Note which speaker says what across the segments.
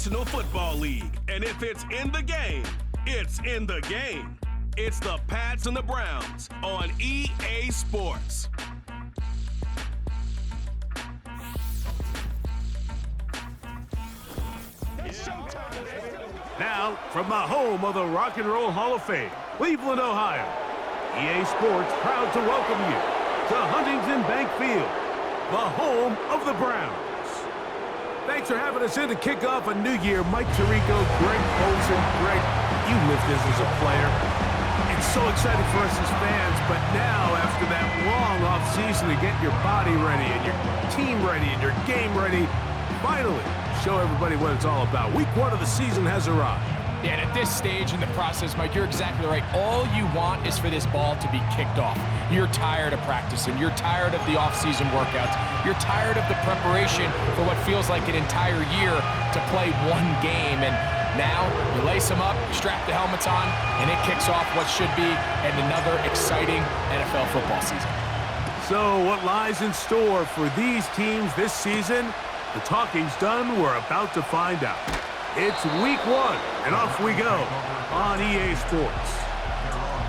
Speaker 1: National Football League. And if it's in the game, it's in the game. It's the Pats and the Browns on EA Sports.
Speaker 2: Now, from the home of the Rock and Roll Hall of Fame, Cleveland, Ohio, EA Sports proud to welcome you to Huntington Bank Field, the home of the Browns. Thanks for having us in to kick off a new year. Mike Tirico, Greg Olsen. Greg, you lived this as a player. It's so exciting for us as fans, but now, after that long offseason to get your body ready and your team ready and your game ready, finally show everybody what it's all about. Week 1 of the season has arrived.
Speaker 3: Yeah, and at this stage in the process, Mike, you're exactly right. All you want is for this ball to be kicked off. You're tired of practicing. You're tired of the off-season workouts. You're tired of the preparation for what feels like an entire year to play one game. And now you lace them up, you strap the helmets on, and it kicks off what should be another exciting NFL football season.
Speaker 2: So what lies in store for these teams this season? The talking's done. We're about to find out. It's week 1, and off we go on EA Sports.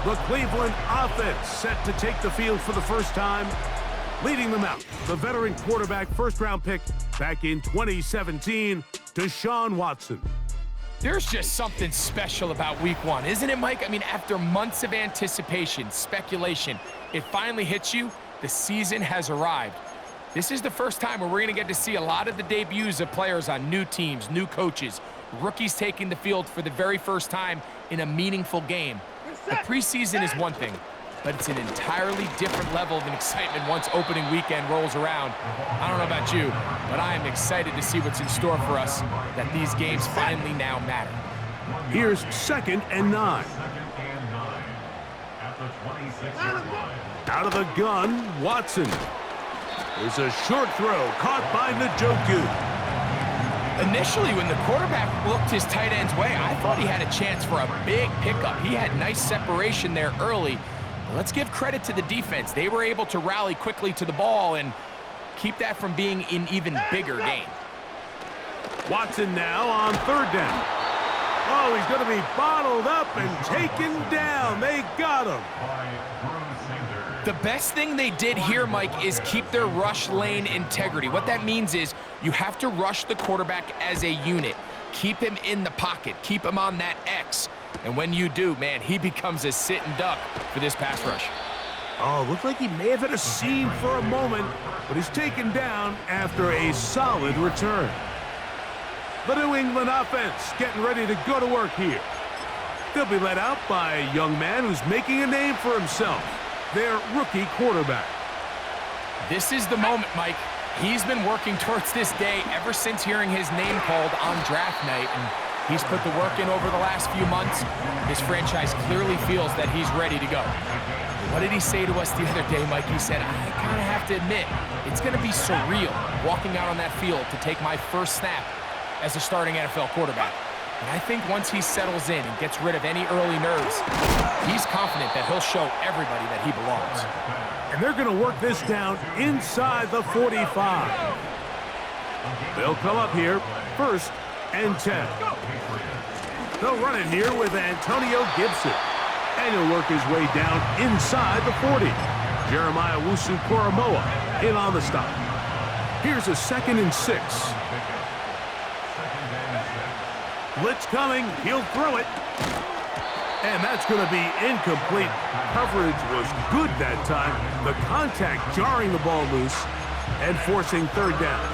Speaker 2: The Cleveland offense set to take the field for the first time. Leading them out, the veteran quarterback, first-round pick back in 2017, Deshaun Watson.
Speaker 3: There's just something special about week 1, isn't it, Mike? I mean, after months of anticipation, speculation, it finally hits you. The season has arrived. This is the first time where we're going to get to see a lot of the debuts of players on new teams, new coaches, rookies taking the field for the very first time in a meaningful game. The preseason is one thing, but it's an entirely different level of excitement once opening weekend rolls around. I don't know about you, but I am excited to see what's in store for us, that these games finally now matter.
Speaker 2: Here's 2nd and 9. Out of the gun, Watson. There's a short throw caught by Njoku.
Speaker 3: Initially, when the quarterback looked his tight end's way, I thought he had a chance for a big pickup. He had nice separation there early. Let's give credit to the defense. They were able to rally quickly to the ball and keep that from being an even bigger game.
Speaker 2: Watson now on 3rd down. Oh, he's going to be bottled up and taken down. They got him.
Speaker 3: The best thing they did here, Mike, is keep their rush lane integrity. What that means is you have to rush the quarterback as a unit. Keep him in the pocket. Keep him on that X. And when you do, man, he becomes a sitting duck for this pass rush.
Speaker 2: Oh, looked like he may have hit a seam for a moment, but he's taken down after a solid return. The New England offense getting ready to go to work here. They'll be led out by a young man who's making a name for himself, their rookie quarterback.
Speaker 3: This is the moment, Mike. He's been working towards this day ever since hearing his name called on draft night, and he's put the work in over the last few months. This franchise clearly feels that he's ready to go. What did he say to us the other day, Mike? He said, I kind of have to admit, it's going to be surreal walking out on that field to take my first snap as a starting NFL quarterback. And I think once he settles in and gets rid of any early nerves, he's confident that he'll show everybody that he belongs.
Speaker 2: And they're going to work this down inside the 45. They'll come up here, 1st and 10. They'll run it here with Antonio Gibson. And he'll work his way down inside the 40. Jeremiah Wusu-Koromoa in on the stop. Here's a 2nd and 6. Blitz coming, he'll throw it. And that's going to be incomplete. Coverage was good that time. The contact jarring the ball loose and forcing 3rd down.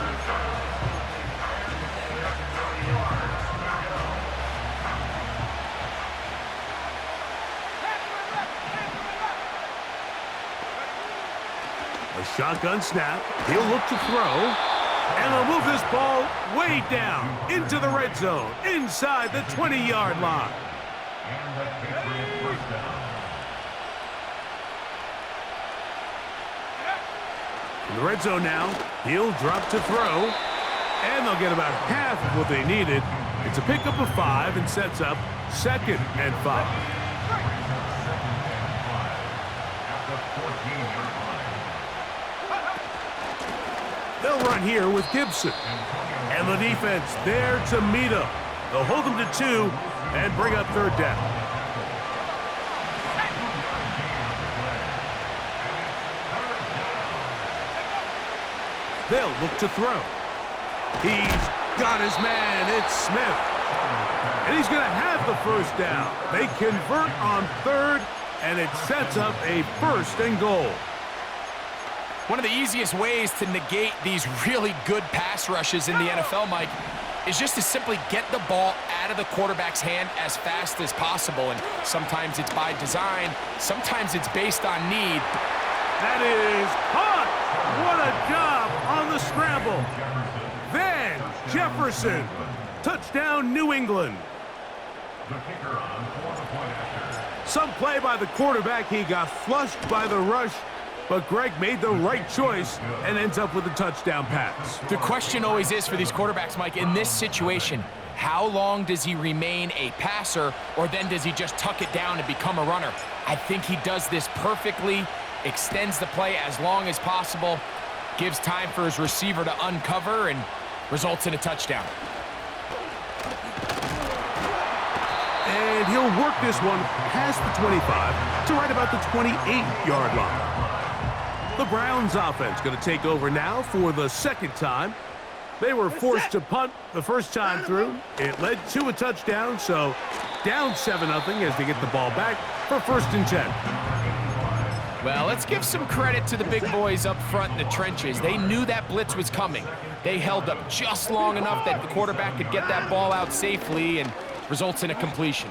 Speaker 2: A shotgun snap. He'll look to throw. And they'll move this ball way down into the red zone, inside the 20-yard line. In the red zone now, he'll drop to throw. And they'll get about half of what they needed. It's a pickup of 5 and sets up 2nd and 5. They'll run here with Gibson. And the defense there to meet them. They'll hold them to 2 and bring up third down. They'll look to throw. He's got his man. It's Smith. And he's going to have the first down. They convert on third, and it sets up a 1st and goal.
Speaker 3: One of the easiest ways to negate these really good pass rushes in the NFL, Mike, is just to simply get the ball out of the quarterback's hand as fast as possible. And sometimes it's by design, sometimes it's based on need.
Speaker 2: That is caught. What a job on the scramble. Then Jefferson. Touchdown, New England. Some play by the quarterback. He got flushed by the rush, but Greg made the right choice and ends up with a touchdown pass.
Speaker 3: The question always is for these quarterbacks, Mike, in this situation, how long does he remain a passer, or then does he just tuck it down and become a runner? I think he does this perfectly, extends the play as long as possible, gives time for his receiver to uncover, and results in a touchdown.
Speaker 2: And he'll work this one past the 25 to right about the 28-yard line. The Browns offense going to take over now for the 2nd time. They were forced to punt the first time through. It led to a touchdown, so down 7-0 as they get the ball back for 1st and 10.
Speaker 3: Well, let's give some credit to the big boys up front in the trenches. They knew that blitz was coming. They held up just long enough that the quarterback could get that ball out safely, and results in a completion.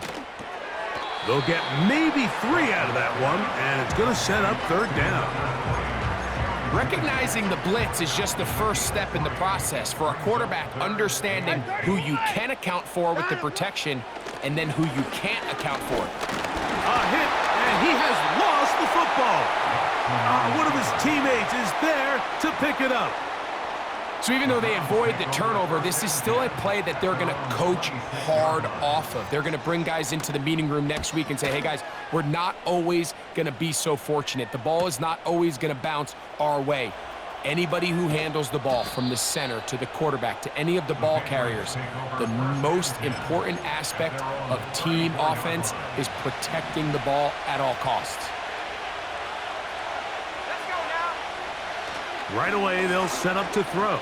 Speaker 2: They'll get maybe 3 out of that one, and it's going to set up 3rd down.
Speaker 3: Recognizing the blitz is just the first step in the process for a quarterback, understanding who you can account for with the protection and then who you can't account for.
Speaker 2: A hit, and he has lost the football. One of his teammates is there to pick it up.
Speaker 3: So even though they avoid the turnover, this is still a play that they're going to coach hard off of. They're going to bring guys into the meeting room next week and say, hey, guys, we're not always going to be so fortunate. The ball is not always going to bounce our way. Anybody who handles the ball from the center to the quarterback to any of the ball carriers, the most important aspect of team offense is protecting the ball at all costs.
Speaker 2: Right away, they'll set up to throw.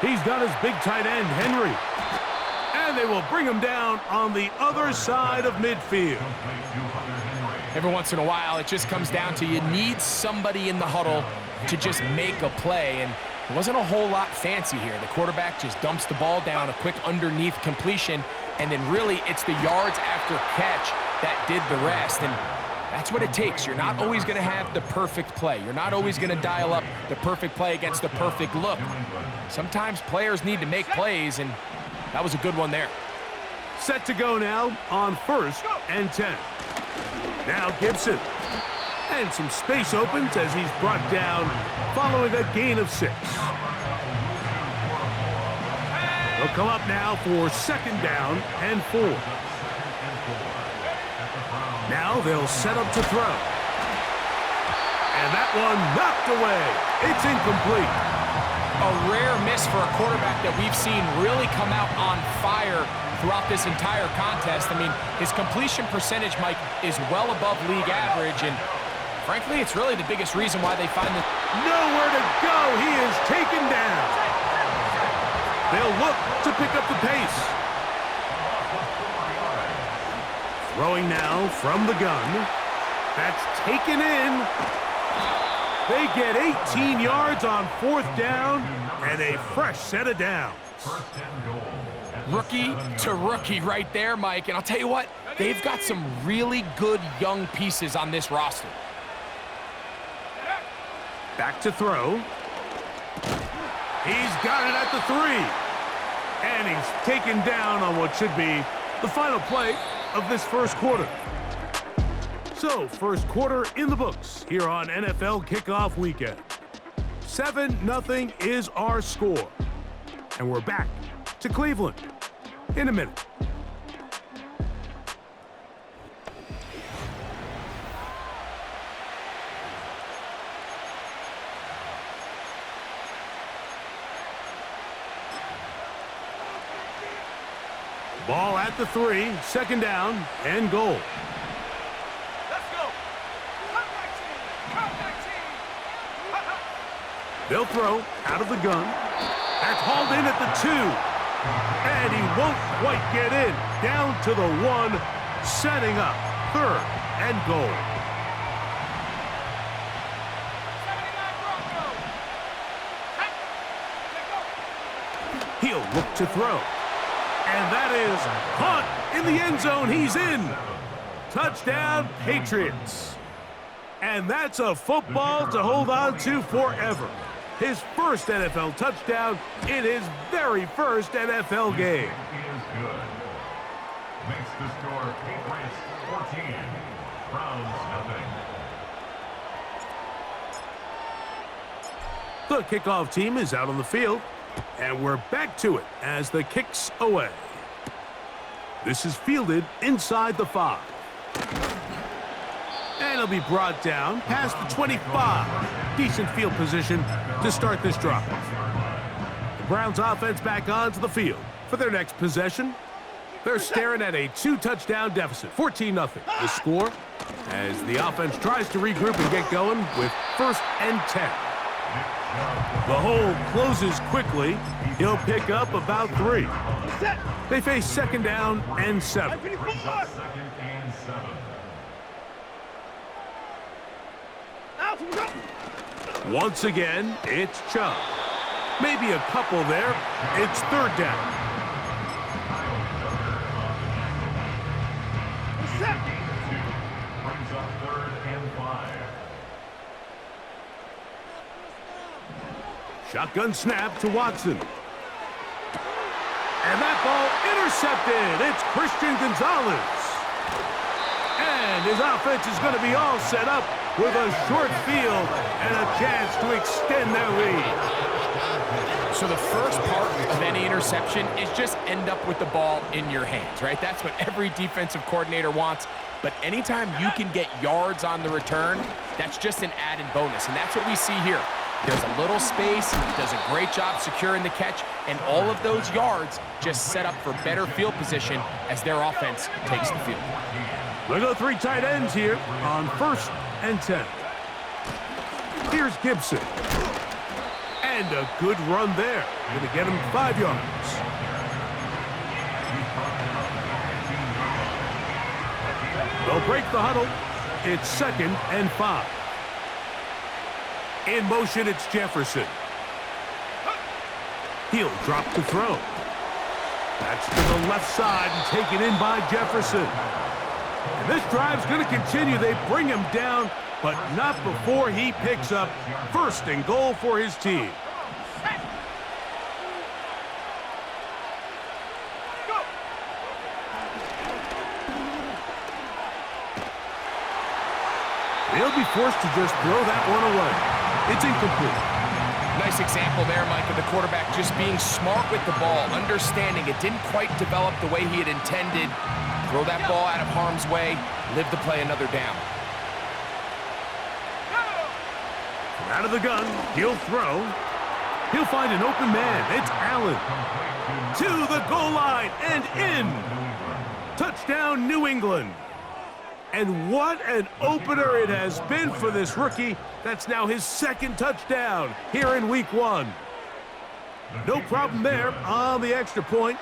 Speaker 2: He's got his big tight end, Henry. And they will bring him down on the other side of midfield.
Speaker 3: Every once in a while, it just comes down to you need somebody in the huddle to just make a play. And it wasn't a whole lot fancy here. The quarterback just dumps the ball down, a quick underneath completion, and then really it's the yards after catch that did the rest. And that's what it takes. You're not always going to have the perfect play. You're not always going to dial up the perfect play against the perfect look. Sometimes players need to make plays, and that was a good one there.
Speaker 2: Set to go now on 1st and 10. Now Gibson. And some space opens as he's brought down following a gain of 6. They'll come up now for 2nd down and 4. Now they'll set up to throw. And that one knocked away. It's incomplete.
Speaker 3: A rare miss for a quarterback that we've seen really come out on fire throughout this entire contest. I mean, his completion percentage, Mike, is well above league average, and frankly, it's really the biggest reason why they find the...
Speaker 2: Nowhere to go. He is taken down. They'll look to pick up the pace. Throwing now from the gun. That's taken in. They get 18 yards on 4th down and a fresh set of downs.
Speaker 3: Rookie to rookie right there, Mike. And I'll tell you what, they've got some really good young pieces on this roster.
Speaker 2: Back to throw. He's got it at the 3. And he's taken down on what should be the final play of this 1st quarter. So, 1st quarter in the books here on NFL Kickoff Weekend. 7-0 is our score. And we're back to Cleveland in a minute. Ball at the 3, second down and goal.
Speaker 4: Let's go. Comeback team. Comeback team.
Speaker 2: They'll throw out of the gun. That's hauled in at the 2. And he won't quite get in. Down to the 1, setting up third and goal.
Speaker 4: 79 Broncos. Hey, go.
Speaker 2: He'll look to throw. And that is caught in the end zone. He's in. Touchdown, Patriots. And that's a football to hold on to forever. His first NFL touchdown in his very first NFL game.
Speaker 5: Is good. Makes the score Patriots 14, Browns nothing.
Speaker 2: The kickoff team is out on the field. And we're back to it as the kick's away. This is fielded inside the 5. And it'll be brought down past the 25. Decent field position to start this drive. The Browns offense back onto the field for their next possession. They're staring at a 2-touchdown deficit, 14-0. The score as the offense tries to regroup and get going with 1st and 10. The hole closes quickly. He'll pick up about 3. They face second down and 7. Once again, it's Chubb. Maybe a couple there. It's third down.
Speaker 5: Brings up 3rd and 5.
Speaker 2: Shotgun snap to Watson. And that ball intercepted. It's Christian Gonzalez. And his offense is going to be all set up with a short field and a chance to extend their lead.
Speaker 3: So the first part of any interception is just end up with the ball in your hands, right? That's what every defensive coordinator wants. But anytime you can get yards on the return, that's just an added bonus. And that's what we see here. There's a little space, he does a great job securing the catch, and all of those yards just set up for better field position as their offense takes the field.
Speaker 2: We'll go 3 tight ends here on 1st and 10. Here's Gibson. And a good run there. Going to get him 5 yards. They'll break the huddle. It's 2nd and 5. In motion, it's Jefferson. He'll drop to throw. That's to the left side and taken in by Jefferson. And this drive's going to continue. They bring him down, but not before he picks up 1st and goal for his team. They'll be forced to just throw that one away. It's incomplete.
Speaker 3: Nice example there, Mike, of the quarterback just being smart with the ball, understanding it didn't quite develop the way he had intended. Throw that ball out of harm's way, live to play another down.
Speaker 2: From out of the gun, he'll throw. He'll find an open man. It's Allen. To the goal line and in. Touchdown, New England. And what an opener it has been for this rookie. That's now his 2nd touchdown here in week 1. No problem there on the extra point.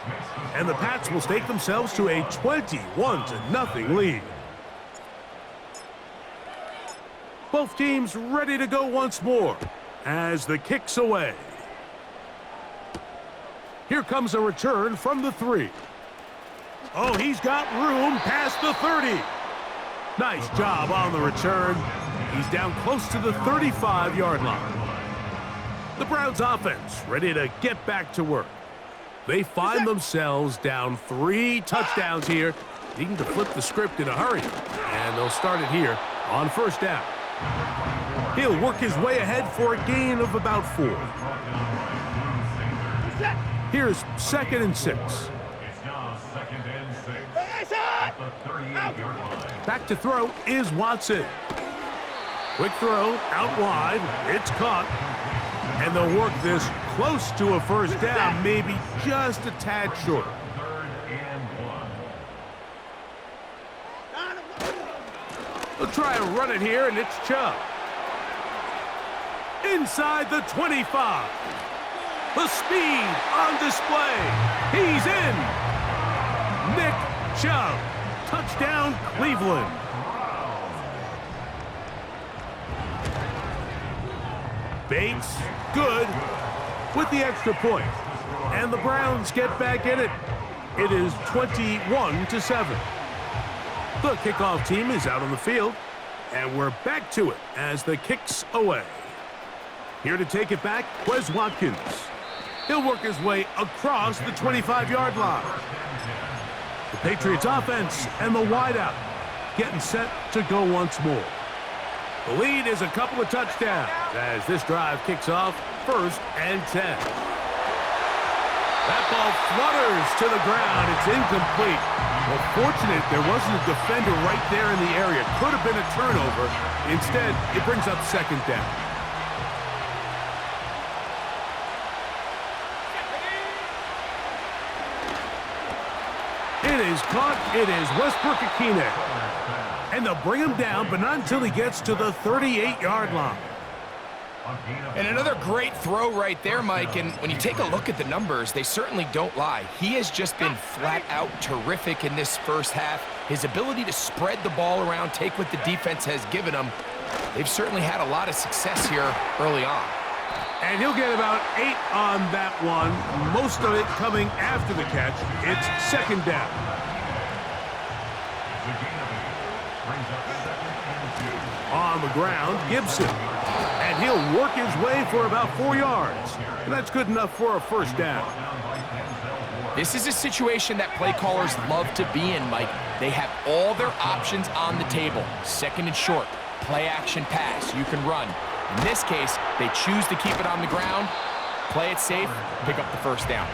Speaker 2: And the Pats will stake themselves to a 21-0 lead. Both teams ready to go once more as the kick's away. Here comes a return from the 3. Oh, he's got room past the 30. Nice job on the return. He's down close to the 35-yard line. The Browns offense ready to get back to work. They find themselves down 3 touchdowns here, needing to flip the script in a hurry. And they'll start it here on 1st down. He'll work his way ahead for a gain of about 4. Here's 2nd and 6.
Speaker 5: It's now 2nd and 6. At the 38-yard line.
Speaker 2: Back to throw is Watson. Quick throw out wide. It's caught. And they'll work this close to a 1st down, maybe just a tad short.
Speaker 5: and 1.
Speaker 2: They'll try and run it here, and it's Chubb. Inside the 25. The speed on display. He's in. Nick Chubb. Touchdown, Cleveland. Bates, good, with the extra point. And the Browns get back in it. It is 21-7. The kickoff team is out on the field, and we're back to it as the kick's away. Here to take it back, Wes Watkins. He'll work his way across the 25-yard line. The Patriots offense and the wideout getting set to go once more. The lead is a couple of touchdowns as this drive kicks off 1st and 10. That ball flutters to the ground. It's incomplete. Well, fortunate there wasn't a defender right there in the area. Could have been a turnover. Instead, it brings up 2nd down. It is caught. It is Westbrook-Ikhine. And they'll bring him down, but not until he gets to the 38-yard line.
Speaker 3: And another great throw right there, Mike. And when you take a look at the numbers, they certainly don't lie. He has just been flat out terrific in this first half. His ability to spread the ball around, take what the defense has given him. They've certainly had a lot of success here early on.
Speaker 2: And he'll get about 8 on that one, most of it coming after the catch. It's 2nd down. On the ground, Gibson. And he'll work his way for about 4 yards. And that's good enough for a 1st down.
Speaker 3: This is a situation that play callers love to be in, Mike. They have all their options on the table. 2nd and short, play action pass, you can run. In this case, they choose to keep it on the ground, play it safe, pick up the 1st down.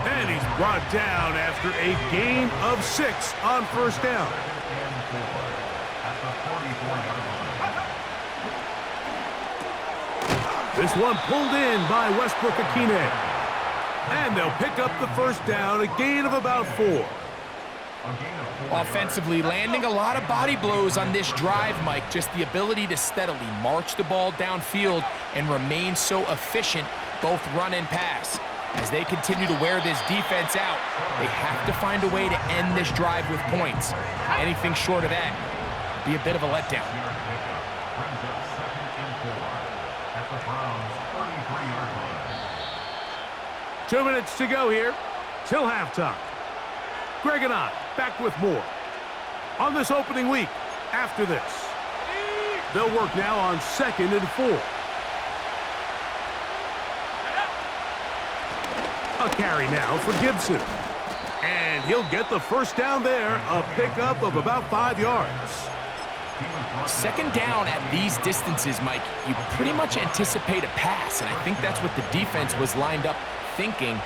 Speaker 2: And he's brought down after a gain of 6 on 1st down. This one pulled in by Westbrook-Ikhine. And they'll pick up the 1st down, a gain of about 4.
Speaker 3: Offensively, landing a lot of body blows on this drive, Mike. Just the ability to steadily march the ball downfield and remain so efficient, both run and pass. As they continue to wear this defense out, they have to find a way to end this drive with points. Anything short of that would be a bit of a letdown.
Speaker 2: 2 minutes to go here till halftime. Greg and I back with more on this opening week after this. They'll work now on 2nd and 4. A carry now for Gibson. And he'll get the 1st down there, a pickup of about 5 yards.
Speaker 3: 2nd down at these distances, Mike, you pretty much anticipate a pass, and I think that's what the defense was lined up thinking.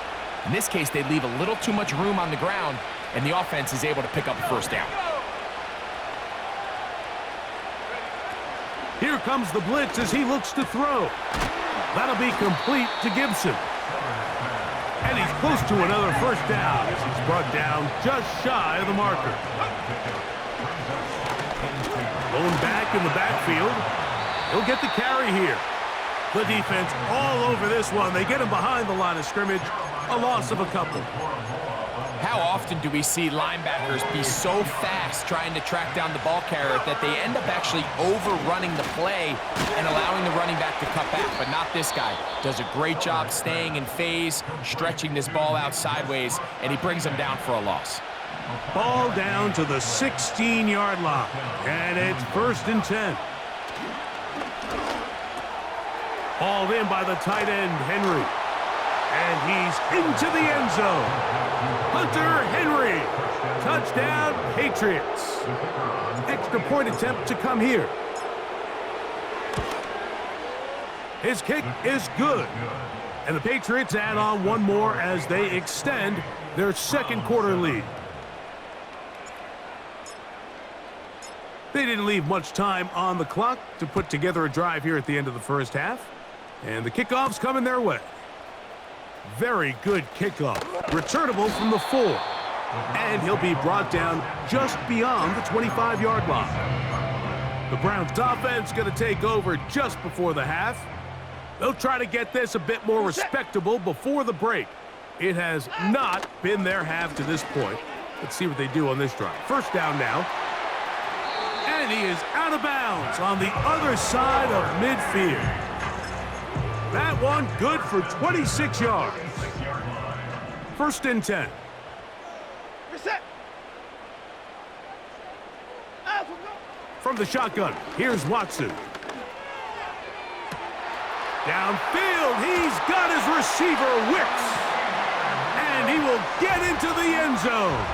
Speaker 3: In this case, they leave a little too much room on the ground, and the offense is able to pick up a 1st down.
Speaker 2: Here comes the blitz as he looks to throw. That'll be complete to Gibson. And he's close to another 1st down as he's brought down just shy of the marker. Going back in the backfield. He'll get the carry here. The defense all over this one. They get him behind the line of scrimmage. A loss of a couple.
Speaker 3: How often do we see linebackers be so fast trying to track down the ball carrier that they end up actually overrunning the play and allowing the running back to cut back? But not this guy. Does a great job staying in phase, stretching this ball out sideways, and he brings him down for a loss.
Speaker 2: Ball down to the 16-yard line. And it's 1st and 10. Hauled in by the tight end, Henry. And he's into the end zone. Hunter Henry. Touchdown, Patriots. Extra point attempt to come here. His kick is good. And the Patriots add on one more as they extend their 2nd quarter lead. They didn't leave much time on the clock to put together a drive here at the end of the 1st half. And the kickoff's coming their way. Very good kickoff. Returnable from the 4. And he'll be brought down just beyond the 25-yard line. The Browns offense going to take over just before the half. They'll try to get this a bit more respectable before the break. It has not been their half to this point. Let's see what they do on this drive. First down now. And he is out of bounds on the other side of midfield. That one good for 26 yards. First and 10. From the shotgun, here's Watson. Downfield, he's got his receiver, Wicks. And he will get into the end zone.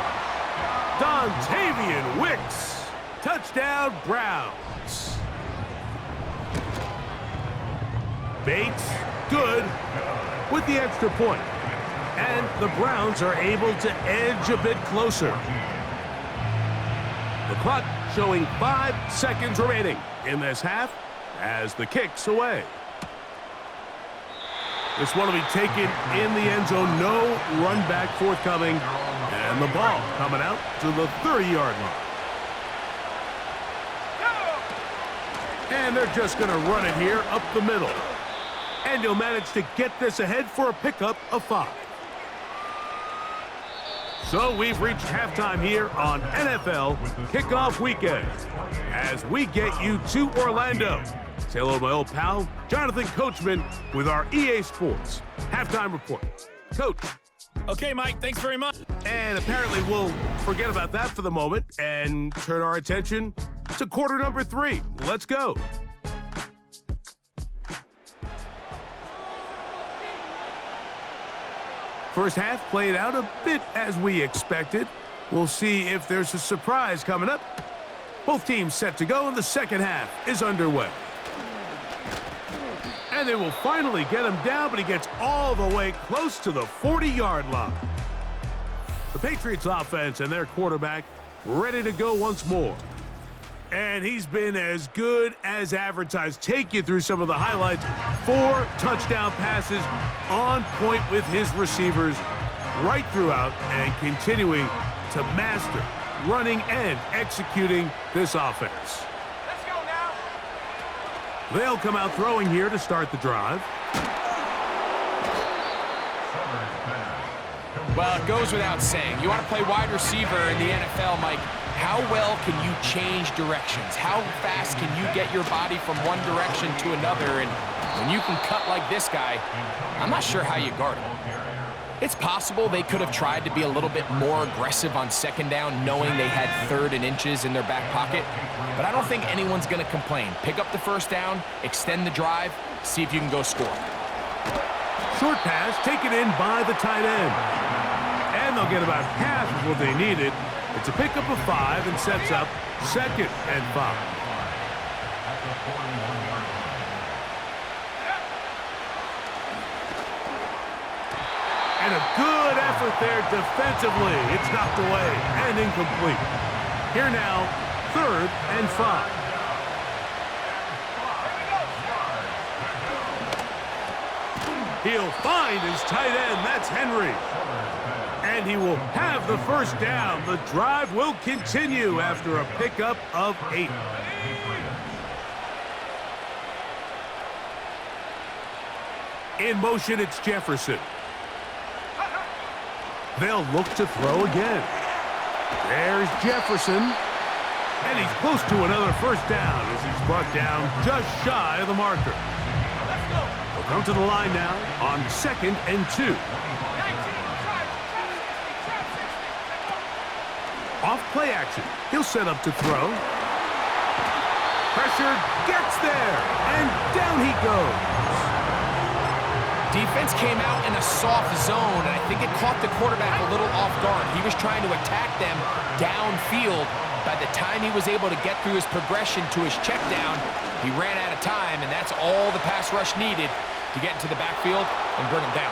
Speaker 2: Dontavian Wicks. Touchdown, Browns. Bates, good, with the extra point. And the Browns are able to edge a bit closer. The clock showing 5 seconds remaining in this half as the kick's away. This one will be taken in the end zone. No run back forthcoming. And the ball coming out to the 30-yard line. And they're just going to run it here up the middle. And he'll manage to get this ahead for a pickup of 5. So we've reached halftime here on NFL Kickoff Weekend as we get you to Orlando. Say hello to my old pal, Jonathan Coachman, with our EA Sports Halftime Report. Coach.
Speaker 6: Okay, Mike, thanks very much.
Speaker 2: And apparently we'll forget about that for the moment and turn our attention to quarter number 3. Let's go. First half played out a bit as we expected. We'll see if there's a surprise coming up. Both teams set to go, and the second half is underway. And they will finally get him down, but he gets all the way close to the 40-yard line. The Patriots offense and their quarterback ready to go once more. And he's been as good as advertised. Take you through some of the highlights. 4 touchdown passes on point with his receivers right throughout and continuing to master running and executing this offense.
Speaker 4: Let's go now.
Speaker 2: They'll come out throwing here to start the drive.
Speaker 3: Well, it goes without saying. You want to play wide receiver in the NFL, Mike. How well can you change directions? How fast can you get your body from one direction to another? And when you can cut like this guy, I'm not sure how you guard him. It's possible they could have tried to be a little bit more aggressive on second down, knowing they had 3rd and inches in their back pocket. But I don't think anyone's going to complain. Pick up the first down, extend the drive, see if you can go score.
Speaker 2: Short pass taken in by the tight end. And they'll get about half of what they needed. It's a pickup of 5 and sets up 2nd and 5. And a good effort there defensively. It's knocked away and incomplete. Here now, 3rd and 5. He'll find his tight end. That's Henry. And he will have the first down. The drive will continue after a pickup of 8. In motion, it's Jefferson. They'll look to throw again. There's Jefferson. And he's close to another first down as he's brought down just shy of the marker. He'll come to the line now on 2nd and 2. Off play action. He'll set up to throw. Pressure gets there, and down he goes.
Speaker 3: Defense came out in a soft zone, and I think it caught the quarterback a little off guard. He was trying to attack them downfield. By the time he was able to get through his progression to his check down, he ran out of time, and that's all the pass rush needed to get into the backfield and bring him down.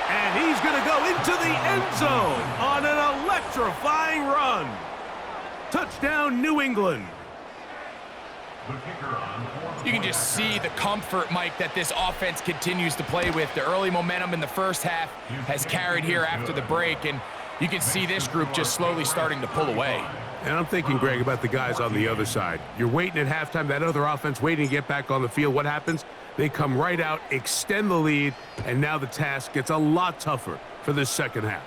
Speaker 2: And he's going to go into the end zone on an electrifying run. Touchdown, New England.
Speaker 3: You can just see the comfort, Mike, that this offense continues to play with. The early momentum in the first half has carried here after the break, and You can see this group just slowly starting to pull away.
Speaker 2: And I'm thinking, Greg, about the guys on the other side. You're waiting at halftime, that other offense waiting to get back on the field. What happens? They come right out, extend the lead, and now the task gets a lot tougher for this second half.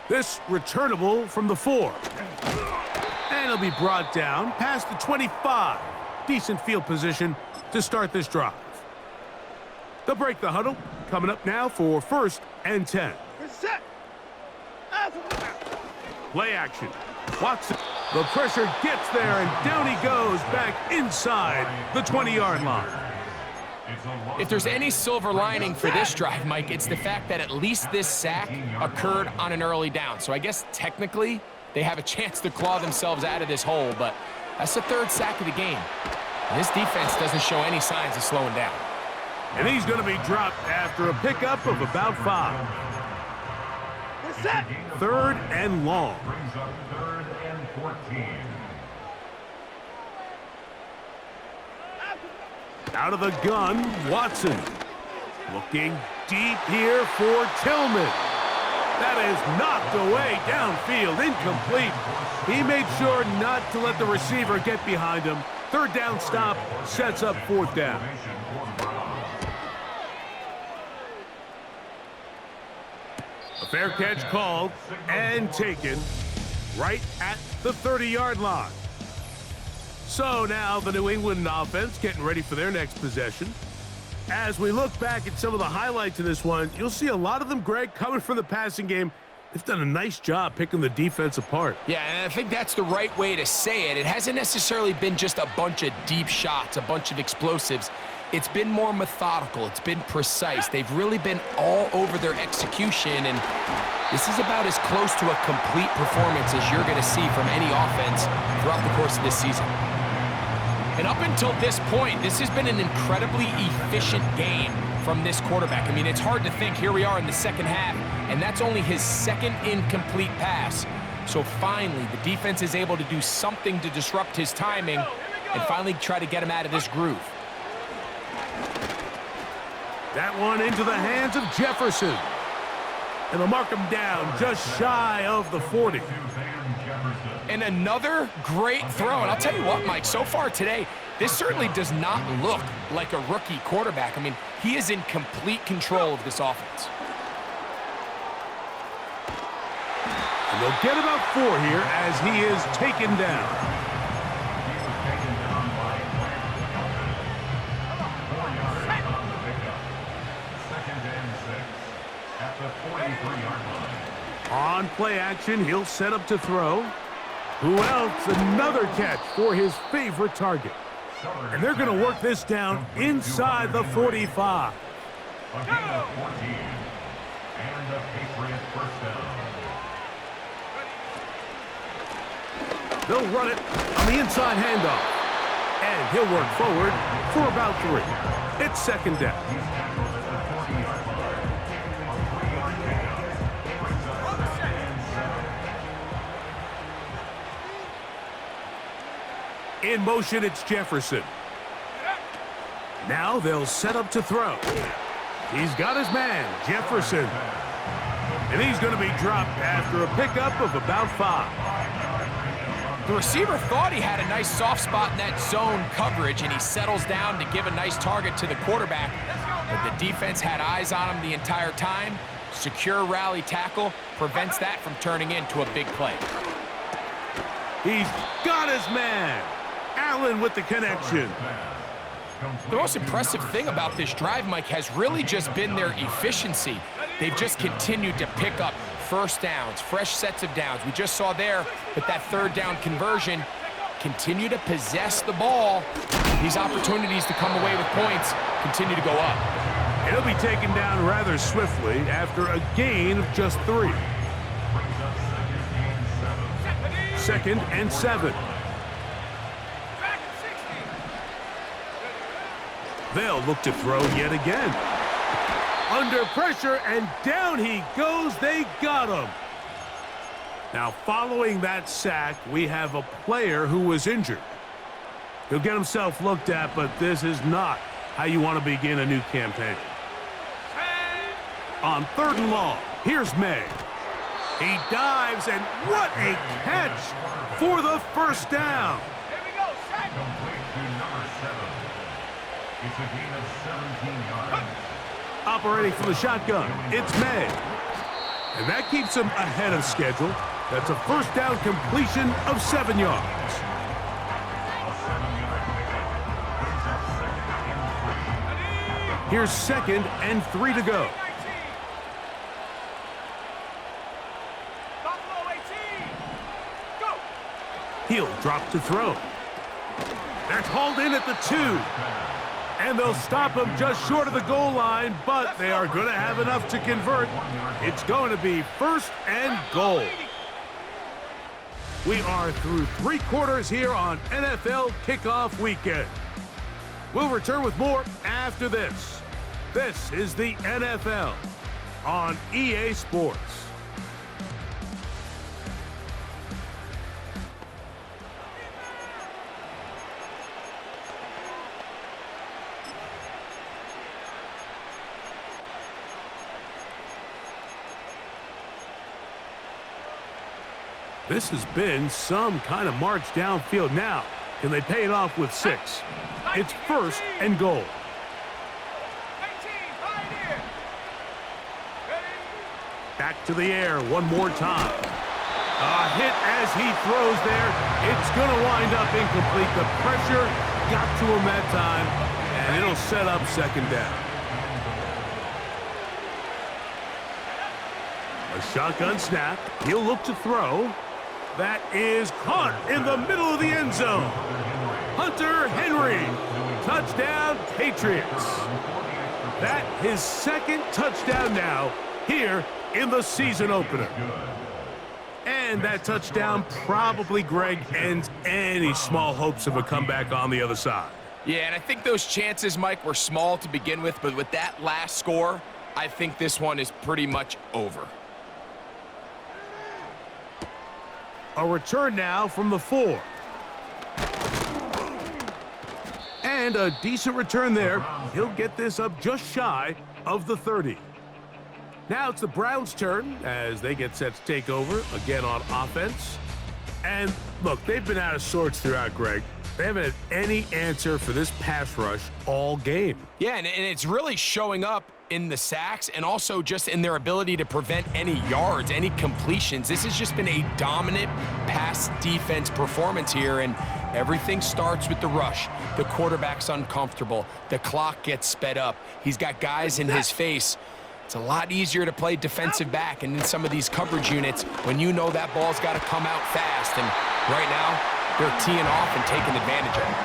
Speaker 2: This returnable from the 4. And it'll be brought down past the 25. Decent field position to start this drive. They'll break the huddle. Coming up now for 1st and 10. Play action. Watson. The pressure gets there, and down he goes back inside the 20-yard line.
Speaker 3: If there's any silver lining for this drive, Mike, it's the fact that at least this sack occurred on an early down. So I guess technically they have a chance to claw themselves out of this hole, but that's the 3rd sack of the game. And this defense doesn't show any signs of slowing down.
Speaker 2: And he's going to be dropped after a pickup of about 5. 3rd and long.
Speaker 5: Brings up 3rd and 14.
Speaker 2: Out of the gun, Watson. Looking deep here for Tillman. That is knocked away downfield, incomplete. He made sure not to let the receiver get behind him. 3rd down stop sets up 4th down. A fair catch called and taken right at the 30-yard line. So now the New England offense getting ready for their next possession. As we look back at some of the highlights of this one, you'll see a lot of them, Greg, coming from the passing game. They've done a nice job picking the defense apart.
Speaker 3: Yeah, and I think that's the right way to say it. It hasn't necessarily been just a bunch of deep shots, a bunch of explosives. It's been more methodical. It's been precise. They've really been all over their execution, and this is about as close to a complete performance as you're going to see from any offense throughout the course of this season. And up until this point, this has been an incredibly efficient game from this quarterback. I mean, it's hard to think. Here we are in the second half, and that's only his 2nd incomplete pass. So finally, the defense is able to do something to disrupt his timing and finally try to get him out of this groove.
Speaker 2: That one into the hands of Jefferson. And they'll mark him down just shy of the 40.
Speaker 3: And another great throw. And I'll tell you what, Mike, so far today, this certainly does not look like a rookie quarterback. I mean, he is in complete control of this offense.
Speaker 2: And they'll get about 4 here as he is taken down. On play action, he'll set up to throw. Who else? Another catch for his favorite target. And they're going to work this down inside the 45.
Speaker 5: A gain of 14. And the Patriots first down.
Speaker 2: They'll run it on the inside handoff. And he'll work forward for about 3. It's 2nd down. In motion, it's Jefferson. Now they'll set up to throw. He's got his man, Jefferson. And he's going to be dropped after a pickup of about 5.
Speaker 3: The receiver thought he had a nice soft spot in that zone coverage, and he settles down to give a nice target to the quarterback. But the defense had eyes on him the entire time. Secure rally tackle prevents that from turning into a big play.
Speaker 2: He's got his man. Allen with the connection.
Speaker 3: The most impressive thing about this drive, Mike, has really just been their efficiency. They've just continued to pick up 1st downs, fresh sets of downs. We just saw there with that 3rd down conversion, continue to possess the ball. These opportunities to come away with points continue to go up.
Speaker 2: And he'll be taken down rather swiftly after a gain of just 3. 2nd and 7. They'll look to throw yet again. Under pressure, and down he goes. They got him. Now, following that sack, we have a player who was injured. He'll get himself looked at, but this is not how you want to begin a new campaign. On 3rd and long, here's May. He dives, and what a catch for the first down.
Speaker 4: Here we go, set.
Speaker 5: Complete to number 7. It's a gain of 17 yards.
Speaker 2: Operating from the shotgun, it's May. And that keeps him ahead of schedule. That's a first down completion of 7 yards.
Speaker 5: A 7-yard pickup brings up 2nd and 3.
Speaker 2: Here's 2nd and 3 to go.
Speaker 4: 19. Buffalo 18. Go.
Speaker 2: He'll drop to throw. That's hauled in at the 2. And they'll stop him just short of the goal line, but they are going to have enough to convert. It's going to be 1st and goal. We are through 3 quarters here on NFL Kickoff Weekend. We'll return with more after this. This is the NFL on EA Sports. This has been some kind of march downfield. Now, can they pay it off with 6? It's 1st and goal.
Speaker 4: 19, Pioneer. Ready.
Speaker 2: Back to the air one more time. A hit as he throws there. It's going to wind up incomplete. The pressure got to him that time, and it'll set up 2nd down. A shotgun snap. He'll look to throw. That is caught in the middle of the end zone. Hunter Henry. Touchdown, Patriots. That his 2nd touchdown now here in the season opener. And that touchdown probably, Greg, ends any small hopes of a comeback on the other side.
Speaker 3: Yeah, and I think those chances, Mike, were small to begin with, but with that last score, I think this one is pretty much over.
Speaker 2: A return now from the 4. And a decent return there. He'll get this up just shy of the 30. Now it's the Browns' turn as they get set to take over again on offense. And look, they've been out of sorts throughout, Greg. They haven't had any answer for this pass rush all game.
Speaker 3: Yeah, and it's really showing up in the sacks and also just in their ability to prevent any yards, any completions. This has just been a dominant pass defense performance here, and everything starts with the rush. The quarterback's uncomfortable. The clock gets sped up. He's got guys in his face. It's a lot easier to play defensive back and in some of these coverage units when you know that ball's got to come out fast. And right now, they're teeing off and taking advantage of it.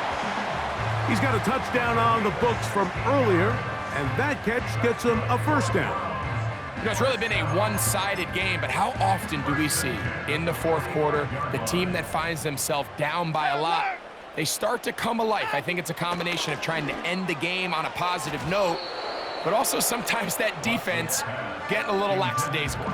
Speaker 2: He's got a touchdown on the books from earlier, and that catch gets him a 1st down.
Speaker 3: You know, it's really been a one-sided game, but how often do we see in the 4th quarter the team that finds themselves down by a lot, they start to come alive? I think it's a combination of trying to end the game on a positive note, but also sometimes that defense getting a little lackadaisical.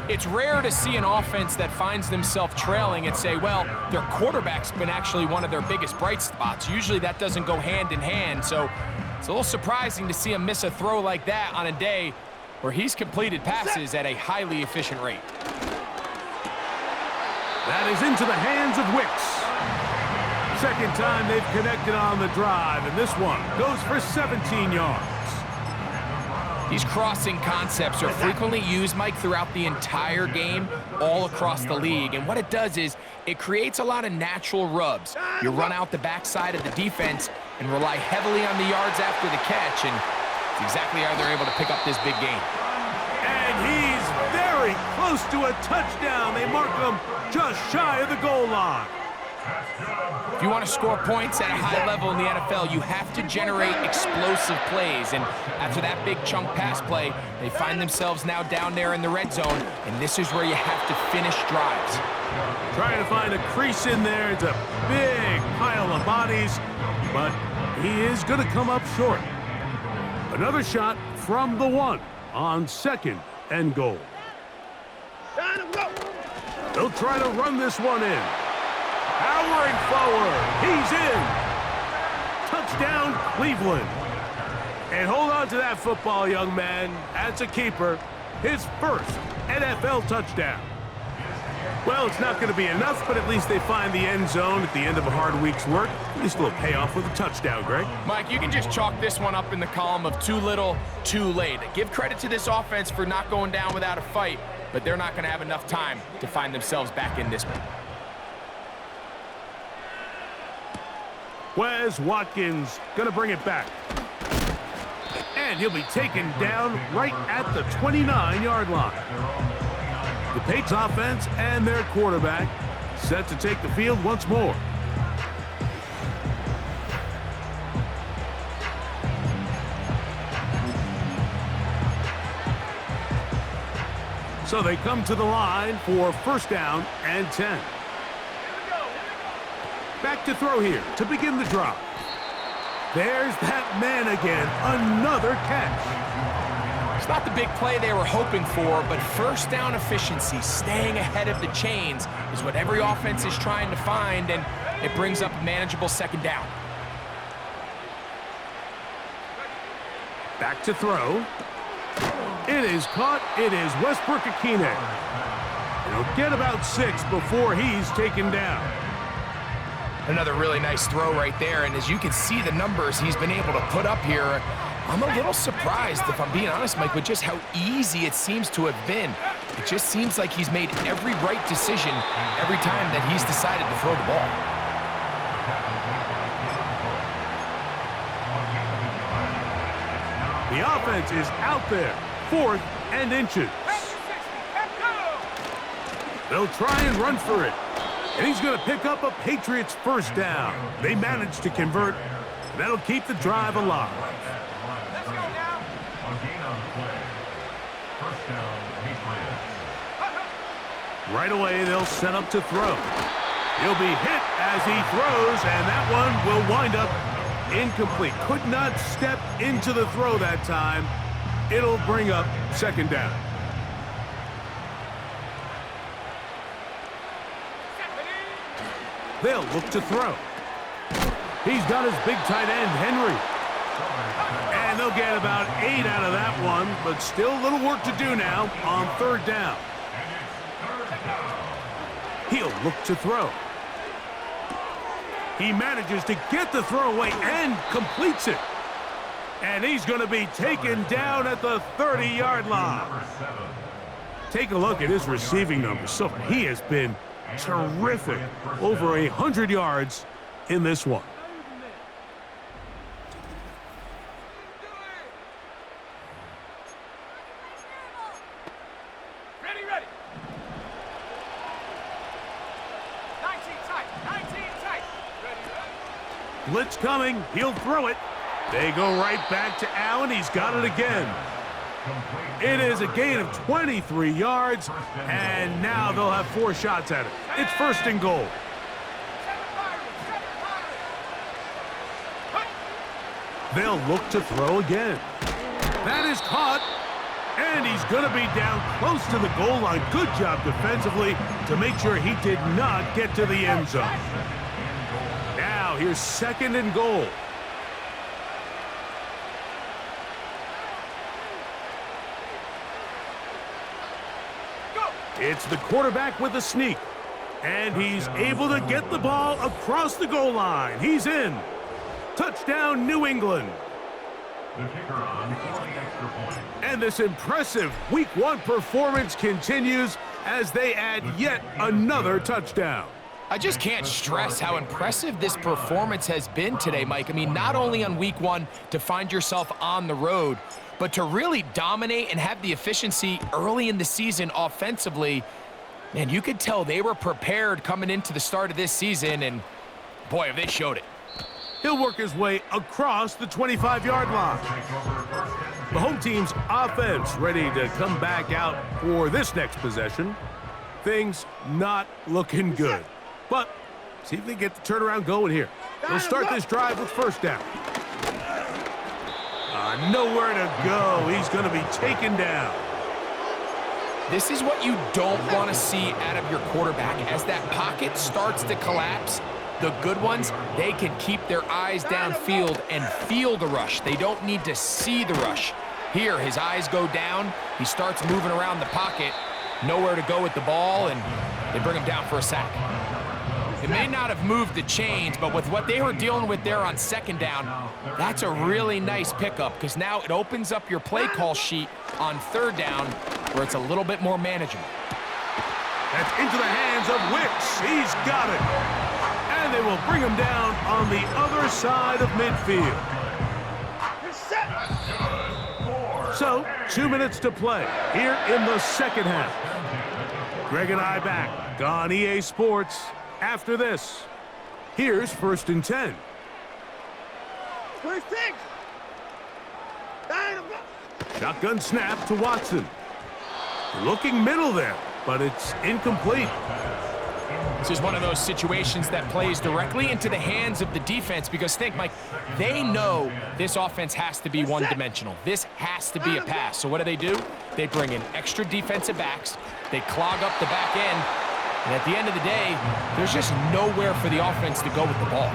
Speaker 3: It's rare to see an offense that finds themselves trailing and say, well, their quarterback's been actually one of their biggest bright spots. Usually that doesn't go hand in hand, so it's a little surprising to see him miss a throw like that on a day where he's completed passes at a highly efficient rate.
Speaker 2: That is into the hands of Wicks. 2nd time they've connected on the drive, and this one goes for 17 yards.
Speaker 3: These crossing concepts are frequently used, Mike, throughout the entire game, all across the league. And what it does is it creates a lot of natural rubs. You run out the backside of the defense and rely heavily on the yards after the catch, and it's exactly how they're able to pick up this big game.
Speaker 2: And he's very close to a touchdown. They mark him just shy of the goal line.
Speaker 3: If you want to score points at a high level in the NFL, you have to generate explosive plays. And after that big chunk pass play, they find themselves now down there in the red zone, and this is where you have to finish drives.
Speaker 2: Trying to find a crease in there. It's a big pile of bodies, but he is going to come up short. Another shot from the 1 on 2nd and goal. They'll try to run this one in. Powering forward. He's in. Touchdown, Cleveland. And hold on to that football, young man. That's a keeper. his first NFL touchdown. Well, it's not going to be enough, but at least they find the end zone at the end of a hard week's work. At least a little payoff with a touchdown, Greg.
Speaker 3: Mike, you can just chalk this one up in the column of too little, too late. Give credit to this offense for not going down without a fight, but they're not going to have enough time to find themselves back in this one.
Speaker 2: Wes Watkins going to bring it back. And he'll be taken down right at the 29-yard line. The Patriots offense and their quarterback set to take the field once more. So they come to the line for first down and 10. Back to throw here to begin the drive. There's that man again, another catch.
Speaker 3: It's not the big play they were hoping for, but first down efficiency, staying ahead of the chains, is what every offense is trying to find, and it brings up a manageable second down.
Speaker 2: Back to throw. It is caught. It is Westbrook-Akine. He'll get about 6 before he's taken down.
Speaker 3: Another really nice throw right there, and as you can see the numbers he's been able to put up here, I'm a little surprised, if I'm being honest, Mike, with just how easy it seems to have been. It just seems like he's made every right decision every time that he's decided to throw the ball.
Speaker 2: The offense is out there, 4th and inches. They'll try and run for it. And he's going to pick up a Patriots first down. They managed to convert, and that'll keep the drive alive. Right away, they'll set up to throw. He'll be hit as he throws, and that one will wind up incomplete. Could not step into the throw that time. It'll bring up second down. They'll look to throw. He's got his big tight end, Henry. And they'll get about 8 out of that one, but still a little work to do now on third down. He'll look to throw. He manages to get the throw away and completes it. And he's going to be taken down at the 30-yard line. Take a look at his receiving numbers. So he has been terrific. Over 100 yards in this one.
Speaker 4: Ready. 19 tight. Ready.
Speaker 2: Blitz coming. He'll throw it. They go right back to Allen. He's got it again. It is a gain of 23 yards, and now they'll have 4 shots at it. It's first and goal. They'll look to throw again. That is caught, and he's going to be down close to the goal line. Good job defensively to make sure he did not get to the end zone. Now here's second and goal. It's the quarterback with a sneak, and he's able to get the ball across the goal line. He's in. Touchdown, New England.
Speaker 5: The kicker on for the extra point.
Speaker 2: And this impressive Week 1 performance continues as they add yet another touchdown.
Speaker 3: I just can't stress how impressive this performance has been today, Mike. I mean, not only on Week 1 to find yourself on the road, but to really dominate and have the efficiency early in the season offensively. Man, you could tell they were prepared coming into the start of this season, and boy, have they showed it.
Speaker 2: He'll work his way across the 25-yard line. The home team's offense ready to come back out for this next possession. Things not looking good. But see if they get the turnaround going here. They'll start this drive with first down. Nowhere to go. He's going to be taken down.
Speaker 3: This is what you don't want to see out of your quarterback. As that pocket starts to collapse, the good ones, they can keep their eyes downfield and feel the rush. They don't need to see the rush. Here, his eyes go down. He starts moving around the pocket. Nowhere to go with the ball, and they bring him down for a sack. It may not have moved the chains, but with what they were dealing with there on second down, that's a really nice pickup because now it opens up your play call sheet on third down where it's a little bit more manageable.
Speaker 2: That's into the hands of Wicks. He's got it. And they will bring him down on the other side of midfield. So, 2 minutes to play here in the second half. Greg and I back on EA Sports after this. Here's 1st and 10. Shotgun snap to Watson. Looking middle there, but it's incomplete.
Speaker 3: This is one of those situations that plays directly into the hands of the defense because think, Mike, they know this offense has to be one-dimensional. This has to be a pass. So what do? They bring in extra defensive backs. They clog up the back end. And at the end of the day, there's just nowhere for the offense to go with the ball.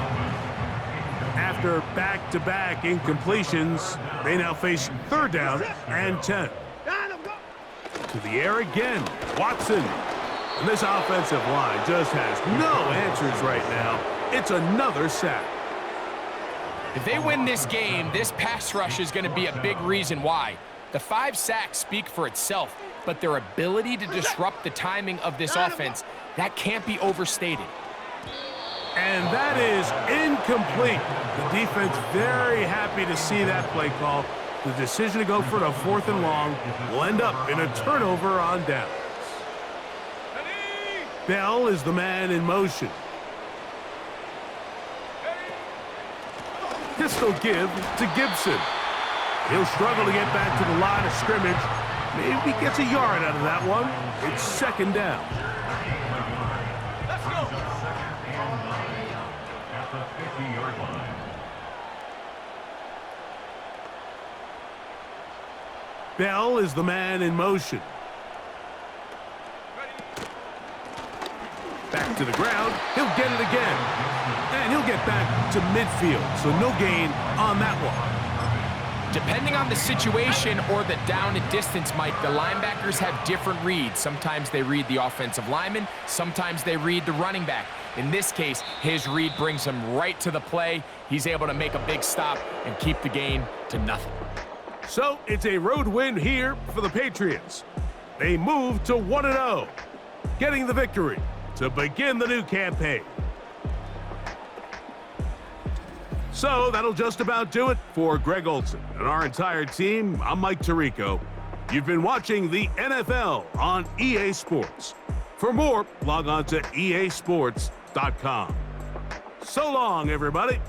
Speaker 2: After back-to-back incompletions, they now face 3rd down and 10. To the air again, Watson. And this offensive line just has no answers right now. It's another sack.
Speaker 3: If they win this game, this pass rush is going to be a big reason why. The 5 sacks speak for itself, but their ability to disrupt the timing of this offense, that can't be overstated.
Speaker 2: And that is incomplete. The defense very happy to see that play call. The decision to go for the 4th and long will end up in a turnover on downs. Bell is the man in motion. Pistol give to Gibson. He'll struggle to get back to the line of scrimmage. Maybe gets a yard out of that one. It's 2nd down.
Speaker 4: Let's go.
Speaker 5: At the 50-yard line.
Speaker 2: Bell is the man in motion. Back to the ground. He'll get it again. And he'll get back to midfield, so no gain on that one.
Speaker 3: Depending on the situation or the down and distance, Mike, the linebackers have different reads. Sometimes they read the offensive lineman. Sometimes they read the running back. In this case, his read brings him right to the play. He's able to make a big stop and keep the gain to nothing.
Speaker 2: So it's a road win here for the Patriots. They move to 1-0, getting the victory to begin the new campaign. So that'll just about do it for Greg Olson and our entire team. I'm Mike Tirico. You've been watching the NFL on EA Sports. For more, log on to easports.com. So long, everybody.